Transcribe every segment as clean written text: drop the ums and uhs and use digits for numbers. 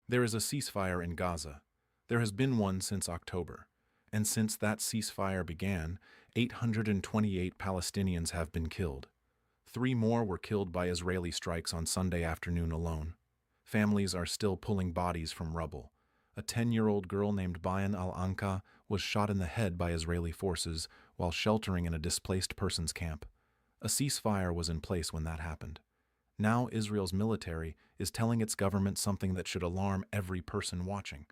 There is a ceasefire in Gaza. There has been one since October. And since that ceasefire began, 828 Palestinians have been killed. 3 more were killed by Israeli strikes on Sunday afternoon alone. Families are still pulling bodies from rubble. A 10-year-old girl named Bayan al-Anka was shot in the head by Israeli forces while sheltering in a displaced persons camp. A ceasefire was in place when that happened. Now Israel's military is telling its government something that should alarm every person watching.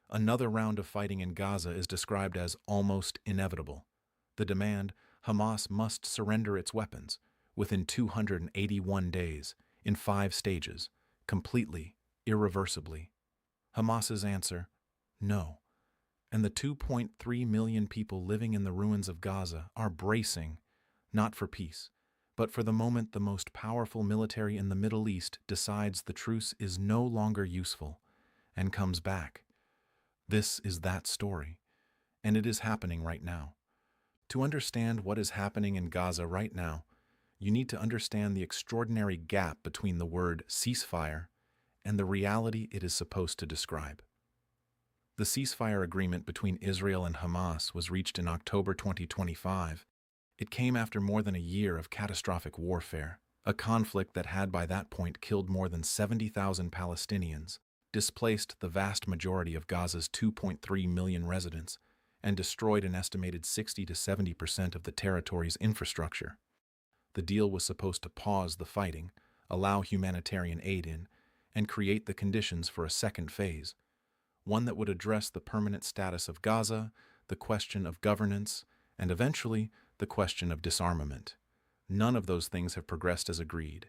Another round of fighting in Gaza is described as almost inevitable. The demand, Hamas must surrender its weapons within 281 days, in 5 stages, completely, irreversibly. Hamas's answer, no. And the 2.3 million people living in the ruins of Gaza are bracing, not for peace, but for the moment the most powerful military in the Middle East decides the truce is no longer useful and comes back. This is that story, and it is happening right now. To understand what is happening in Gaza right now, you need to understand the extraordinary gap between the word ceasefire and the reality it is supposed to describe. The ceasefire agreement between Israel and Hamas was reached in October 2025. It came after more than a year of catastrophic warfare, a conflict that had by that point killed more than 70,000 Palestinians, displaced the vast majority of Gaza's 2.3 million residents, and destroyed an estimated 60 to 70% of the territory's infrastructure. The deal was supposed to pause the fighting, allow humanitarian aid in, and create the conditions for a second phase, one that would address the permanent status of Gaza, the question of governance, and eventually the question of disarmament. None of those things have progressed as agreed.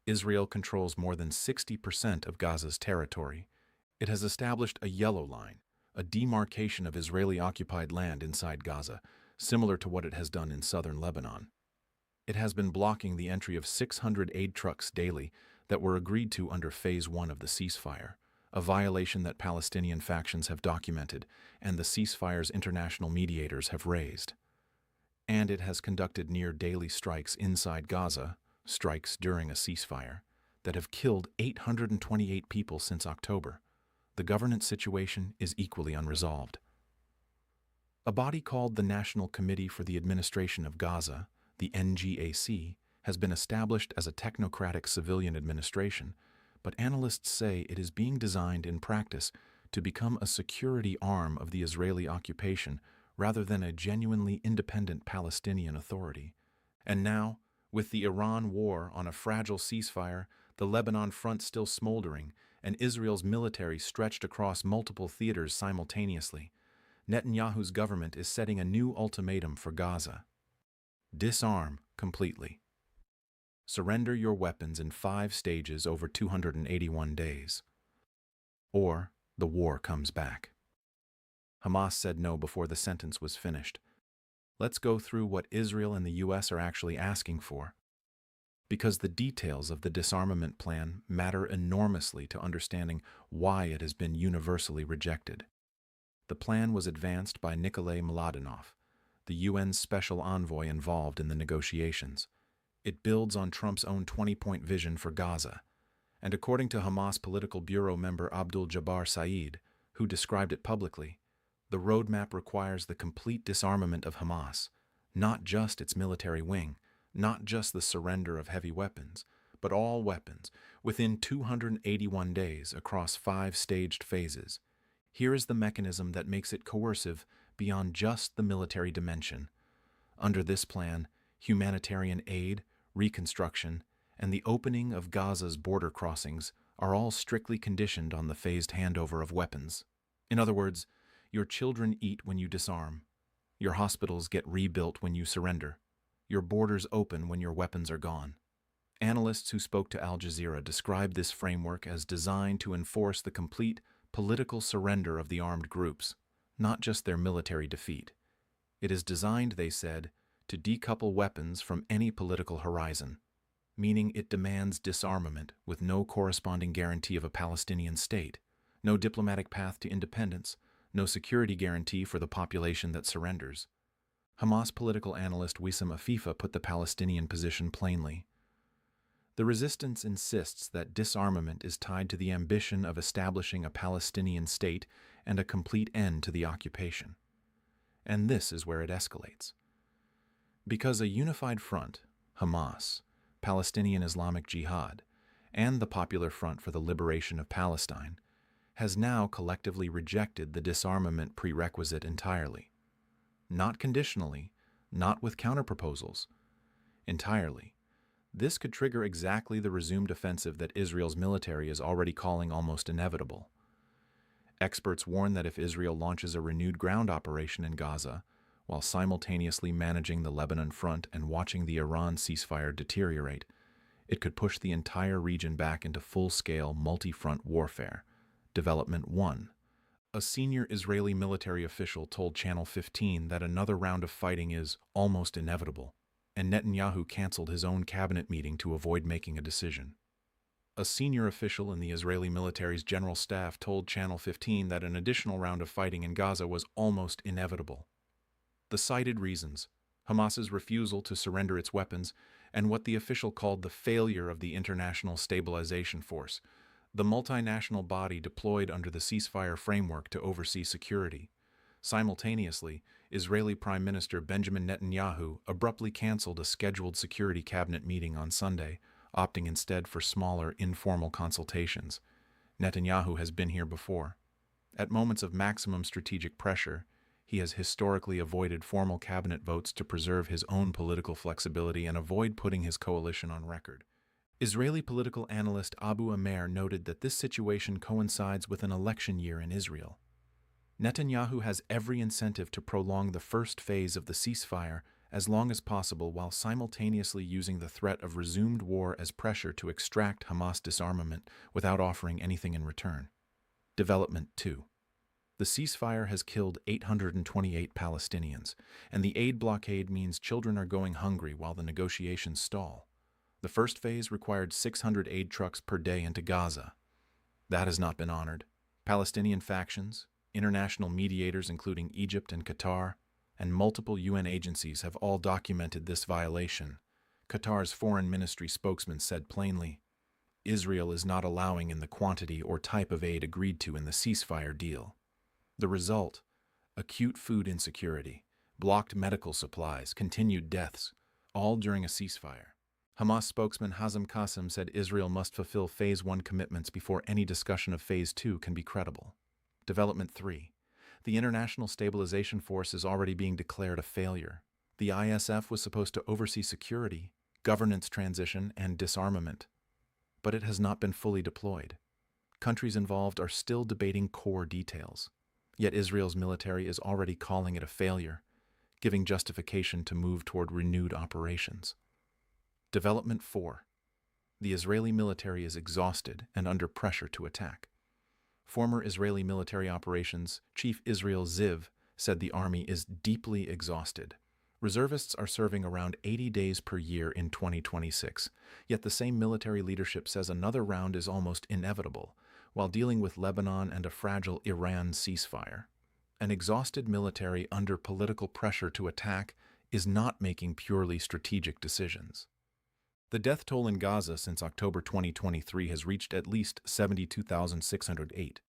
Israel controls more than 60% of Gaza's territory. It has established a yellow line, a demarcation of Israeli-occupied land inside Gaza, similar to what it has done in southern Lebanon. It has been blocking the entry of 600 aid trucks daily that were agreed to under Phase 1 of the ceasefire, a violation that Palestinian factions have documented and the ceasefire's international mediators have raised. And it has conducted near-daily strikes inside Gaza, strikes during a ceasefire, that have killed 828 people since October. The governance situation is equally unresolved. A body called the National Committee for the Administration of Gaza, the NGAC, has been established as a technocratic civilian administration, but analysts say it is being designed in practice to become a security arm of the Israeli occupation rather than a genuinely independent Palestinian authority. And now, with the Iran war on a fragile ceasefire, the Lebanon front still smoldering, and Israel's military stretched across multiple theaters simultaneously, Netanyahu's government is setting a new ultimatum for Gaza. Disarm completely. Surrender your weapons in 5 stages over 281 days. Or the war comes back. Hamas said no before the sentence was finished. Let's go through what Israel and the U.S. are actually asking for, because the details of the disarmament plan matter enormously to understanding why it has been universally rejected. The plan was advanced by Nikolay Mladenov, the UN's special envoy involved in the negotiations. It builds on Trump's own 20-point vision for Gaza, and according to Hamas Political Bureau member Abdul Jabbar Saeed, who described it publicly, the roadmap requires the complete disarmament of Hamas, not just its military wing, not just the surrender of heavy weapons, but all weapons, within 281 days across 5 staged phases. Here is the mechanism that makes it coercive beyond just the military dimension. Under this plan, humanitarian aid, reconstruction, and the opening of Gaza's border crossings are all strictly conditioned on the phased handover of weapons. In other words, your children eat when you disarm. Your hospitals get rebuilt when you surrender. Your borders open when your weapons are gone. Analysts who spoke to Al Jazeera described this framework as designed to enforce the complete political surrender of the armed groups, not just their military defeat. It is designed, they said, to decouple weapons from any political horizon, meaning it demands disarmament with no corresponding guarantee of a Palestinian state, no diplomatic path to independence, no security guarantee for the population that surrenders. Hamas political analyst Wissam Afifa put the Palestinian position plainly. The resistance insists that disarmament is tied to the ambition of establishing a Palestinian state and a complete end to the occupation. And this is where it escalates. Because a unified front, Hamas, Palestinian Islamic Jihad, and the Popular Front for the Liberation of Palestine, has now collectively rejected the disarmament prerequisite entirely. Not conditionally, not with counterproposals. Entirely. This could trigger exactly the resumed offensive that Israel's military is already calling almost inevitable. Experts warn that if Israel launches a renewed ground operation in Gaza, while simultaneously managing the Lebanon front and watching the Iran ceasefire deteriorate, it could push the entire region back into full-scale multi-front warfare. Development 1. A senior Israeli military official told Channel 15 that another round of fighting is almost inevitable, and Netanyahu canceled his own cabinet meeting to avoid making a decision. A senior official in the Israeli military's general staff told Channel 15 that an additional round of fighting in Gaza was almost inevitable. The cited reasons: Hamas's refusal to surrender its weapons, and what the official called the failure of the International Stabilization Force, the multinational body deployed under the ceasefire framework to oversee security. Simultaneously, Israeli Prime Minister Benjamin Netanyahu abruptly canceled a scheduled security cabinet meeting on Sunday, opting instead for smaller, informal consultations. Netanyahu has been here before. At moments of maximum strategic pressure, he has historically avoided formal cabinet votes to preserve his own political flexibility and avoid putting his coalition on record. Israeli political analyst Abu Amer noted that this situation coincides with an election year in Israel. Netanyahu has every incentive to prolong the first phase of the ceasefire as long as possible while simultaneously using the threat of resumed war as pressure to extract Hamas disarmament without offering anything in return. Development 2. The ceasefire has killed 828 Palestinians, and the aid blockade means children are going hungry while the negotiations stall. The first phase required 600 aid trucks per day into Gaza. That has not been honored. Palestinian factions, international mediators including Egypt and Qatar, and multiple UN agencies have all documented this violation. Qatar's foreign ministry spokesman said plainly, Israel is not allowing in the quantity or type of aid agreed to in the ceasefire deal. The result: acute food insecurity, blocked medical supplies, continued deaths, all during a ceasefire. Hamas spokesman Hazem Qasem said Israel must fulfill Phase 1 commitments before any discussion of Phase 2 can be credible. Development 3. The International Stabilization Force is already being declared a failure. The ISF was supposed to oversee security, governance transition, and disarmament. But it has not been fully deployed. Countries involved are still debating core details. Yet Israel's military is already calling it a failure, giving justification to move toward renewed operations. Development 4. The Israeli military is exhausted and under pressure to attack. Former Israeli military operations chief Israel Ziv said the army is deeply exhausted. Reservists are serving around 80 days per year in 2026, yet the same military leadership says another round is almost inevitable, while dealing with Lebanon and a fragile Iran ceasefire. An exhausted military under political pressure to attack is not making purely strategic decisions. The death toll in Gaza since October 2023 has reached at least 72,608.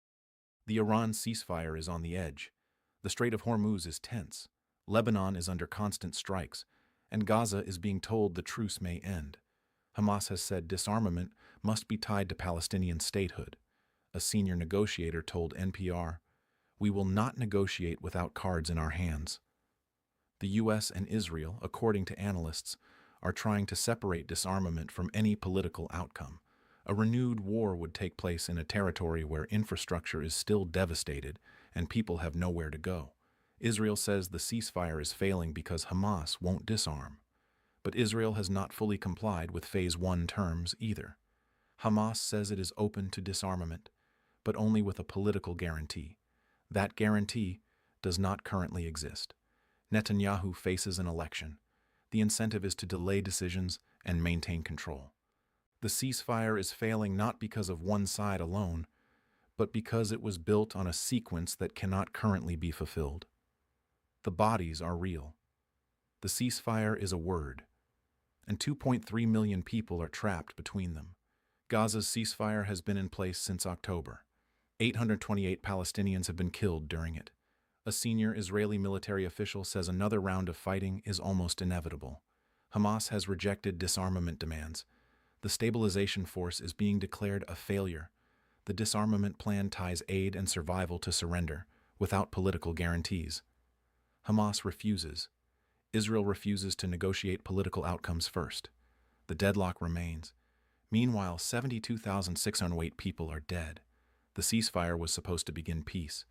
The Iran ceasefire is on the edge. The Strait of Hormuz is tense. Lebanon is under constant strikes, and Gaza is being told the truce may end. Hamas has said disarmament must be tied to Palestinian statehood. A senior negotiator told NPR, "We will not negotiate without cards in our hands." The U.S. and Israel, according to analysts, are trying to separate disarmament from any political outcome. A renewed war would take place in a territory where infrastructure is still devastated and people have nowhere to go. Israel says the ceasefire is failing because Hamas won't disarm. But Israel has not fully complied with Phase 1 terms either. Hamas says it is open to disarmament, but only with a political guarantee. That guarantee does not currently exist. Netanyahu faces an election. The incentive is to delay decisions and maintain control. The ceasefire is failing not because of one side alone, but because it was built on a sequence that cannot currently be fulfilled. The bodies are real. The ceasefire is a word. and 2.3 million people are trapped between them. Gaza's ceasefire has been in place since October. 828 Palestinians have been killed during it. A senior Israeli military official says another round of fighting is almost inevitable. Hamas has rejected disarmament demands. The stabilization force is being declared a failure. The disarmament plan ties aid and survival to surrender, without political guarantees. Hamas refuses. Israel refuses to negotiate political outcomes first. The deadlock remains. Meanwhile, 72,608 people are dead. The ceasefire was supposed to begin peace.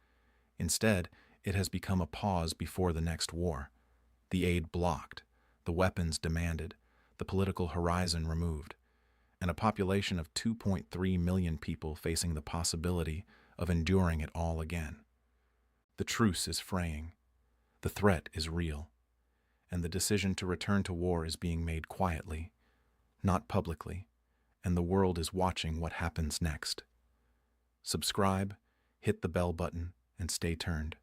Instead, it has become a pause before the next war. The aid blocked, the weapons demanded, the political horizon removed, and a population of 2.3 million people facing the possibility of enduring it all again. The truce is fraying. The threat is real. And the decision to return to war is being made quietly, not publicly, and the world is watching what happens next. Subscribe, hit the bell button, and stay tuned.